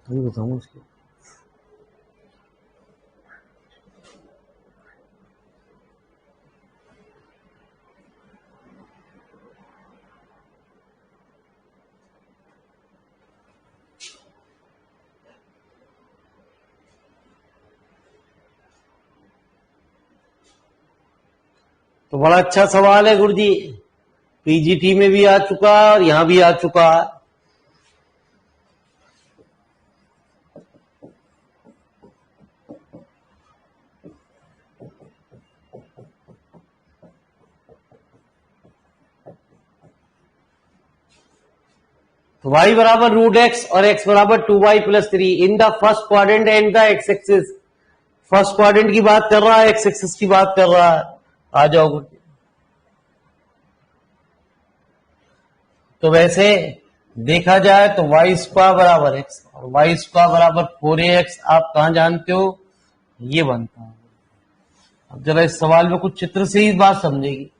नहीं बताऊँ उसको। तो बड़ा अच्छा सवाल है गुरुजी, पीजीटी में भी आ चुका है और यहां भी आ चुका है। तो y बराबर रूट एक्स और x बराबर 2y+3 in the first quadrant and the x axis. First quadrant की बात कर रहा है, एक्स एक्सिस की बात कर रहा है। आ जाओ गुरुजी। तो वैसे देखा जाए तो y² बराबर x और y² बराबर 4ax आप कहां जानते हो, ये बनता है। अब जरा इस सवाल में कुछ चित्र से ही बात समझेगी।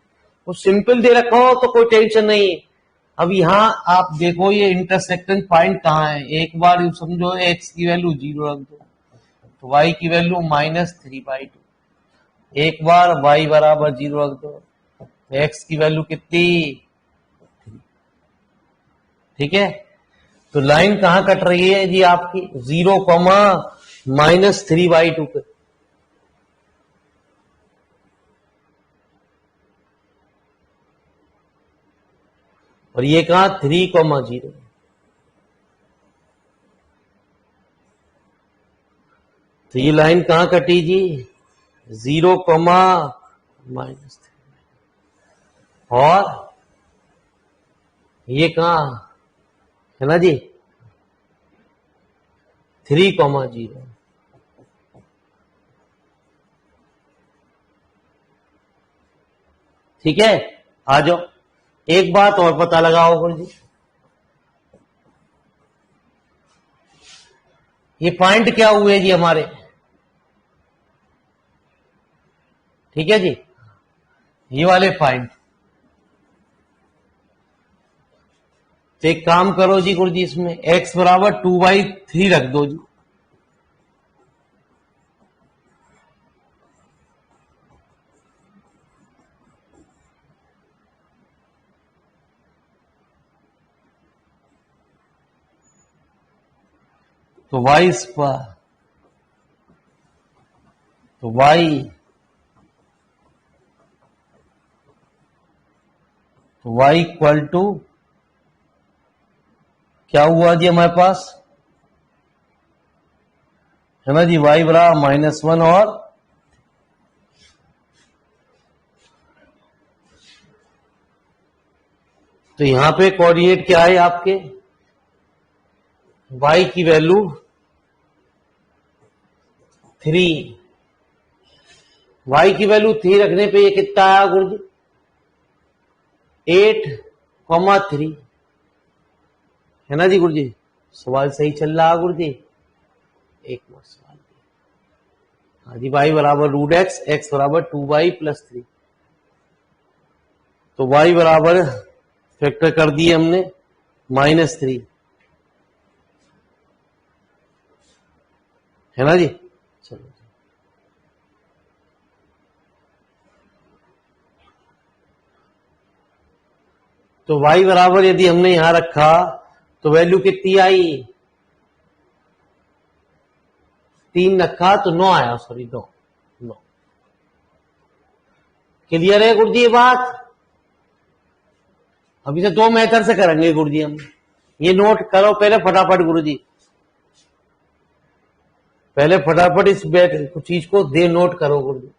कुछ सिंपल दे रखा हो तो कोई टेंशन नहीं है। अब यहां आप देखो ये इंटरसेक्शन पॉइंट कहां है, एक बार यू समझो x की वैल्यू 0 रख दो तो y की वैल्यू -3/2। एक बार y बराबर 0 रख दो तो x की वैल्यू कितनी, ठीक है। तो लाइन कहां कट रही है जी आपकी, 0, -3/2 पे। और ये कहा 3,0। तो ये लाइन कहां कटी जी, 0, -3 और ये कहां है ना जी, 3,0। ठीक है। आ जाओ, एक बात और पता लगाओ गुरु जी, ये पॉइंट क्या हुए जी हमारे, ठीक है जी, ये वाले पॉइंट। तो एक काम करो जी गुरु जी, इसमें x बराबर 2/3 रख दो जी। तो y², तो y इक्वल टू क्या हुआ जी हमारे पास, है ना जी, y बराबर -1 और तो यहां पे कोऑर्डिनेट क्या है आपके, y की वैल्यू 3, y की वैल्यू 3 रखने पे ये कितना आया गुरु जी, 8,3, है ना जी गुरु जी। सवाल सही चल रहा है गुरु जी, एक और सवाल। हाँ जी, y बराबर रूट एक्स, एक्स बराबर 2y+3। तो y बराबर फैक्टर कर दिए हमने -3, है ना जी। चलो, तो y बराबर यदि हमने यहां रखा तो वैल्यू कितनी आई, 3 रखा तो 9 आया, सॉरी 9। क्लियर है गुरु जी ये बात। अभी से 2 मेथड से करेंगे गुरु जी हम, ये नोट करो पहले फटाफट गुरु जी, पहले फटाफट इस चीज को दे नोट करो गुरु जी।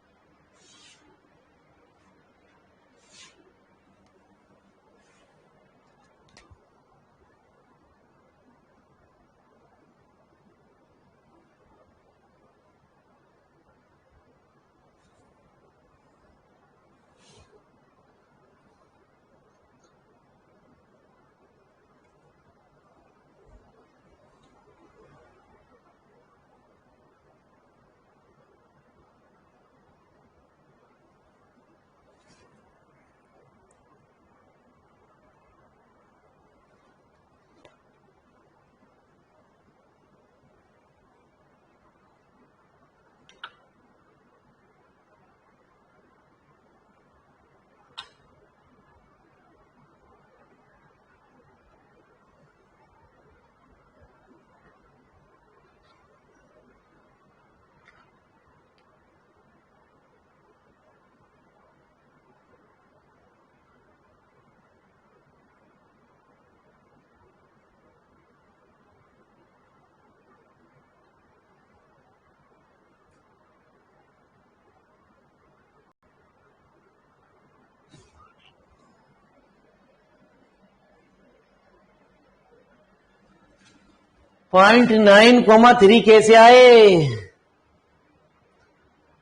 0.9, 3 कैसे आए?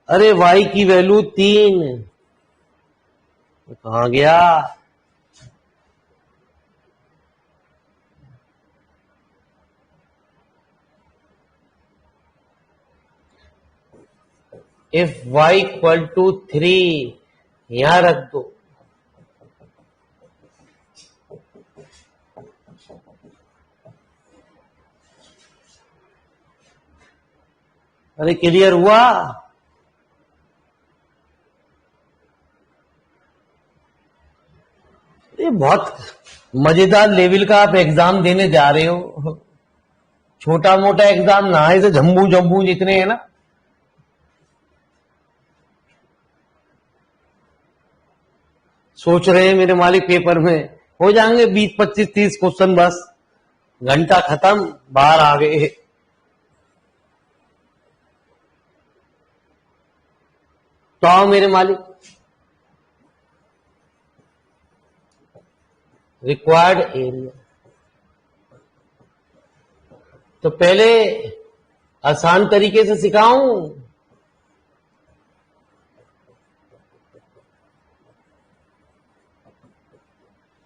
अरे y की वैल्यू 3 कहां गया? इफ y इक्वल टू 3 यहां रख दो, अरे क्लियर हुआ? ये बहुत मजेदार लेवल का आप एग्जाम देने जा रहे हो। छोटा मोटा एग्जाम ना है, जम्बू जम्बू जितने हैं ना। सोच रहे हैं मेरे मालिक पेपर में हो जाएंगे 20, 25, 30 क्वेश्चन, बस घंटा खत्म, बाहर आ गए। तो आओ मेरे मालिक, रिक्वायर्ड एरिया। तो पहले आसान तरीके से सिखाऊं,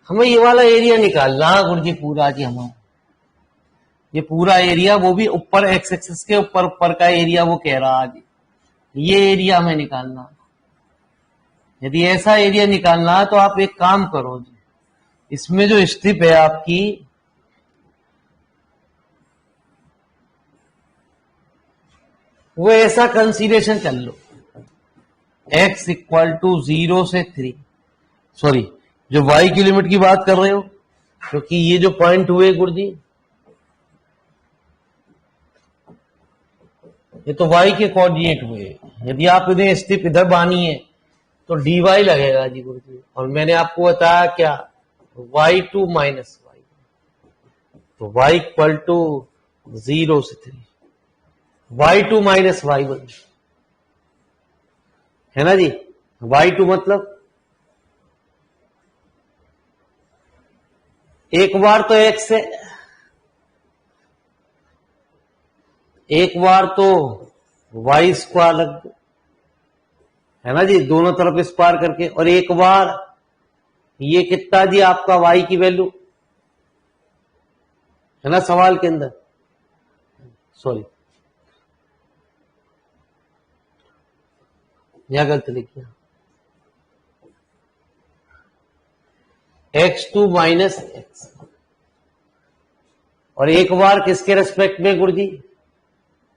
हमें ये वाला एरिया निकालना गुरुजी पूरा जी। हमारा ये पूरा एरिया, वो भी ऊपर एक्स एक्सिस के ऊपर ऊपर का एरिया वो कह रहा जी, ये एरिया हमें निकालना। यदि ऐसा एरिया निकालना है तो आप एक काम करो जी, इसमें जो स्ट्रिप है आपकी, वो ऐसा कंसीडरेशन कर लो, x इक्वल टू 0 से 3, सॉरी जो y की लिमिट की बात कर रहे हो, क्योंकि ये जो पॉइंट हुए गुरुजी, ये तो y के कोऑर्डिनेट हुए। यदि आप इन्हें स्ट्रिप इधर बानी है तो dy लगेगा जी गुरुजी। और मैंने आपको बताया क्या, y2 माइनस y, तो y इक्वल टू 0 से 3, y2 माइनस y1 है ना जी। y2 मतलब एक बार तो x है, एक बार तो y स्क्वायर लग दो, है ना जी, दोनों तरफ स्क्वायर करके। और एक बार ये कितना जी आपका y की वैल्यू है ना सवाल के अंदर, सॉरी यहां गलत लिखिए, x2 माइनस x। और एक बार किसके रेस्पेक्ट में गुरुजी,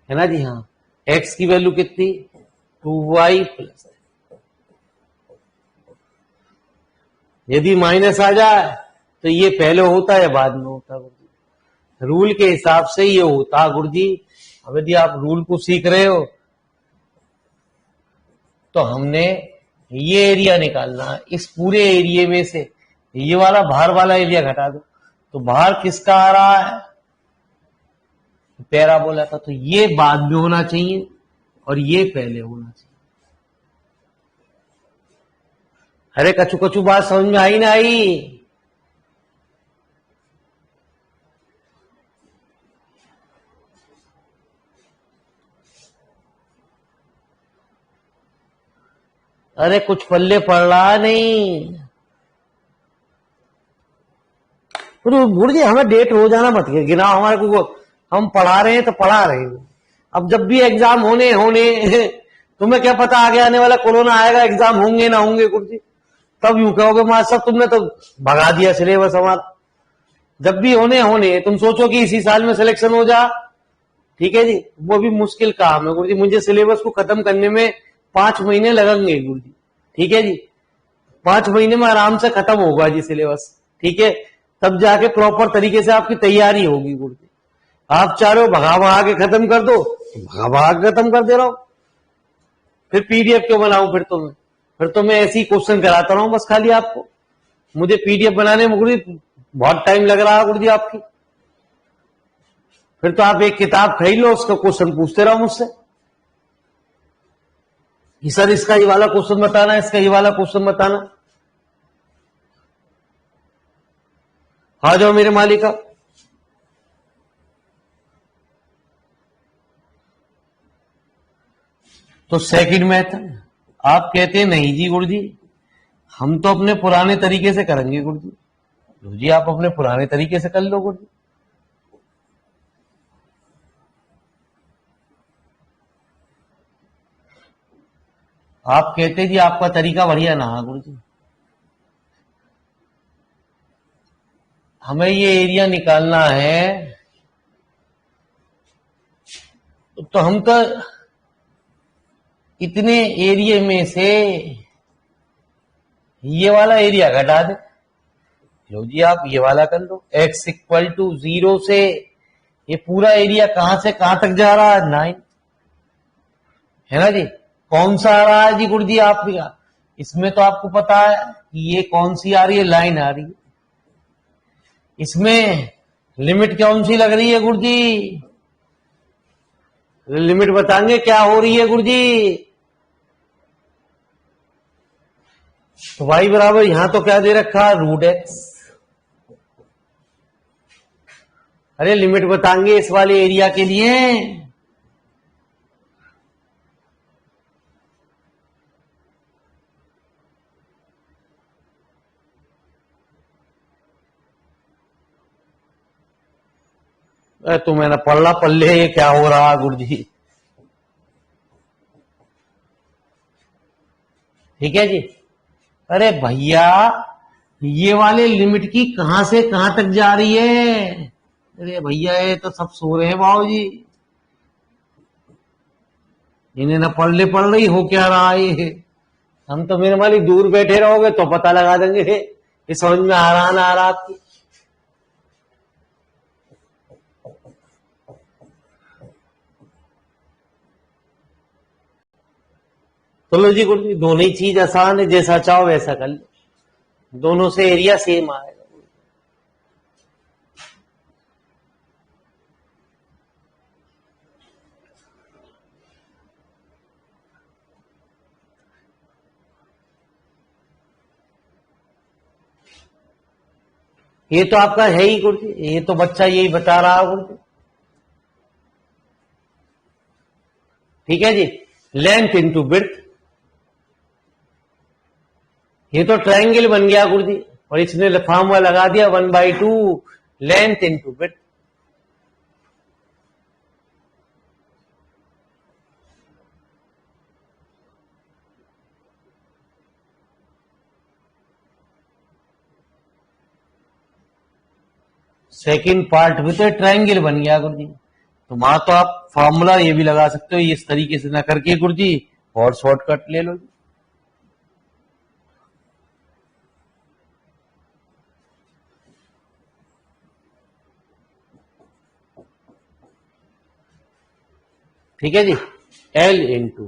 है ना जी, हाँ x की वैल्यू कितनी, 2y प्लस। यदि माइनस आ जाए तो ये पहले होता है बाद में होता है गुरुजी, रूल के हिसाब से ये होता है गुरुजी। अब यदि आप रूल को सीख रहे हो तो हमने ये एरिया निकालना है, इस पूरे एरिया में से ये वाला बाहर वाला एरिया घटा दो, तो बाहर किसका आ रहा है, पैराबोला का। तो ये बाद में होना चाहिए और ये पहले होना चाहिए। अरे कछु कछु बात समझ में आई ना आई? अरे कुछ पल्ले पड़ रहा नहीं गुरुजी, हमें डेट हो जाना मत गिना हमारे को, हम पढ़ा रहे हैं तो पढ़ा रहे हैं। अब जब भी एग्जाम होने तुम्हें क्या पता आगे आने वाला कोरोना आएगा, एग्जाम होंगे ना होंगे गुरुजी, तब यूं कहोगे मास्टर तुमने तो भगा दिया सिलेबस हमारा। जब भी होने तुम सोचो कि इसी साल में सिलेक्शन हो जा, ठीक है जी, वो भी मुश्किल काम है गुरुजी। मुझे सिलेबस को खत्म करने में 5 महीने लगेंगे गुरुजी, ठीक है जी, 5 महीने में आराम से खत्म होगा जी सिलेबस, ठीक है। तब जाके प्रॉपर तरीके से आपकी तैयारी होगी गुरुजी। आप चाह रहे हो भगा भगा के खत्म कर दो, भगा भगा के खत्म कर दे रहा हूं, फिर पीडीएफ क्यों बनाऊं? फिर तो मैं ऐसे ही क्वेश्चन कराता रहा हूं बस खाली आपको। मुझे पीडीएफ बनाने में गुरुजी बहुत टाइम लग रहा है गुरुजी आपकी। फिर तो आप एक किताब खरीद लो, उसका क्वेश्चन पूछते रहो मुझसे कि सर इसका ये वाला क्वेश्चन बताना, इसका ये वाला क्वेश्चन बताना। आ जाओ मेरे मालिका, तो सेकंड मेथड आप कहते हैं नहीं जी गुरु जी, हम तो अपने पुराने तरीके से करेंगे गुरु जी। गुरु जी आप अपने पुराने तरीके से कर लो गुरु जी। आप कहते जी आपका तरीका बढ़िया ना गुरु जी, हमें ये एरिया निकालना है, तो हम तो इतने एरिया में से ये वाला एरिया घटा दे। लो जी आप ये वाला कर लो, x इक्वल टू 0 से ये पूरा एरिया कहां से कहां तक जा रहा है 9, है ना जी। कौन सा आ रहा है जी गुरु जी आप, इसमें तो आपको पता है कि ये कौन सी आ रही है, लाइन आ रही है। इसमें लिमिट कौन सी लग रही है गुरु जी, लिमिट बताएंगे क्या हो रही है गुरु जी। तो y बराबर यहां तो क्या दे रखा है √x। अरे लिमिट बताएंगे इस वाले एरिया के लिए। तो मैंने पढ़ना पल्ले ये क्या हो रहा गुरु जी। ठीक है जी। अरे भैया ये वाले लिमिट की कहां से कहां तक जा रही है। अरे भैया ये तो सब सो रहे हैं बाबू जी, इन्हें ना पढ़ रही हो क्या रहा है। हम तो मेरे मालिक दूर बैठे रहोगे तो पता लगा देंगे ये समझ में आ रहा ना आ रहा आपकी। तो लो जी गुरु जी दोनों ही चीज आसान है, जैसा चाहो वैसा कर लो, दोनों से एरिया सेम आएगा। ये तो आपका है ही गुरु जी, ये तो बच्चा यही बता रहा है गुरु जी। ठीक है जी। लेंथ इंटू विड्थ, ये तो ट्रायंगल बन गया गुरु जी, और इसने फॉर्मूला लगा दिया 1/2 length into width. Second part भी तो ट्रायंगल बन गया गुरु जी। तो वहां तो आप फॉर्मूला ये भी लगा सकते हो इस तरीके से ना करके गुरु जी, और शॉर्टकट ले लो जी। ठीक है जी। L इंटू,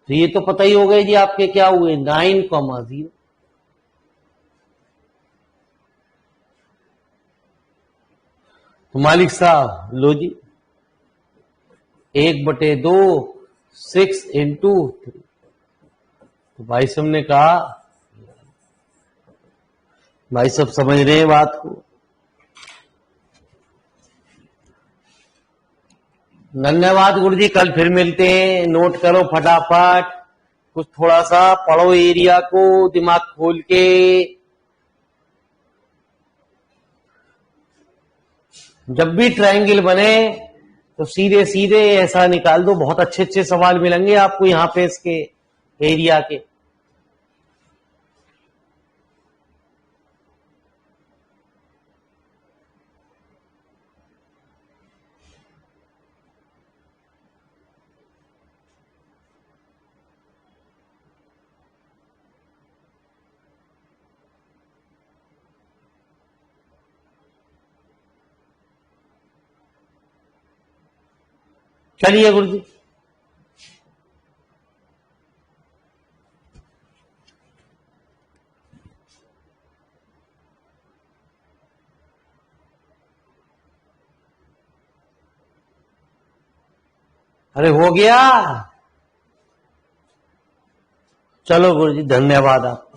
तो ये तो पता ही हो गए जी आपके क्या हुए 9,0। तो मालिक साहब लो जी 1/2 6 इंटू 3। तो भाई साहब ने कहा, भाई सब समझ रहे हैं बात को। धन्यवाद गुरु जी, कल फिर मिलते हैं। नोट करो फटाफट, कुछ थोड़ा सा पढ़ो एरिया को दिमाग खोल के। जब भी ट्रायंगल बने तो सीधे सीधे ऐसा निकाल दो, बहुत अच्छे अच्छे सवाल मिलेंगे आपको यहां पे इसके एरिया के। चलिए गुरु जी। अरे हो गया, चलो गुरु जी, धन्यवाद आप।